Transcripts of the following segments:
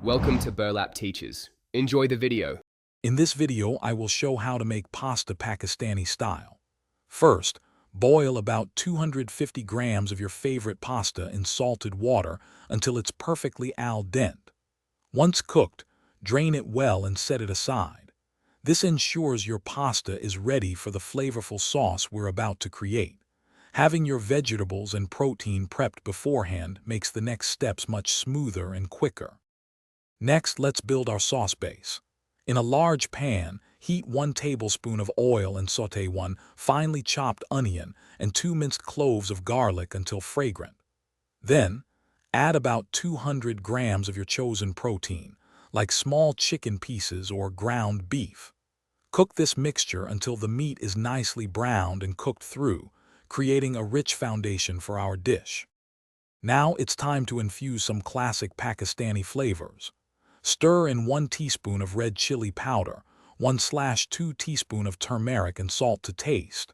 Welcome to Burlap Teachers. Enjoy the video. In this video, I will show how to make pasta Pakistani style. First, boil about 250 grams of your favorite pasta in salted water until it's perfectly al dente. Once cooked, drain it well and set it aside. This ensures your pasta is ready for the flavorful sauce we're about to create. Having your vegetables and protein prepped beforehand makes the next steps much smoother and quicker. Next, let's build our sauce base. In a large pan, heat 1 tablespoon of oil and sauté 1 finely chopped onion and 2 minced cloves of garlic until fragrant. Then, add about 200 grams of your chosen protein, like small chicken pieces or ground beef. Cook this mixture until the meat is nicely browned and cooked through, creating a rich foundation for our dish. Now it's time to infuse some classic Pakistani flavors. Stir in 1 teaspoon of red chili powder, 1/2 teaspoon of turmeric and salt to taste.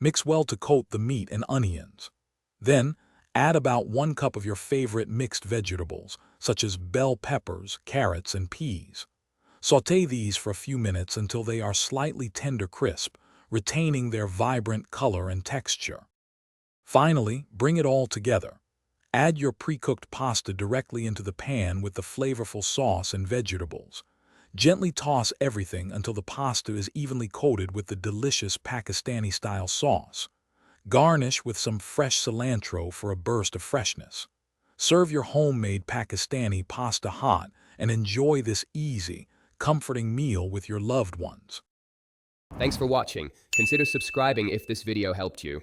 Mix well to coat the meat and onions. Then, add about 1 cup of your favorite mixed vegetables, such as bell peppers, carrots, and peas. Sauté these for a few minutes until they are slightly tender crisp, retaining their vibrant color and texture. Finally, bring it all together. Add your pre-cooked pasta directly into the pan with the flavorful sauce and vegetables. Gently toss everything until the pasta is evenly coated with the delicious Pakistani-style sauce. Garnish with some fresh cilantro for a burst of freshness. Serve your homemade Pakistani pasta hot and enjoy this easy, comforting meal with your loved ones. Thanks for watching. Consider subscribing if this video helped you.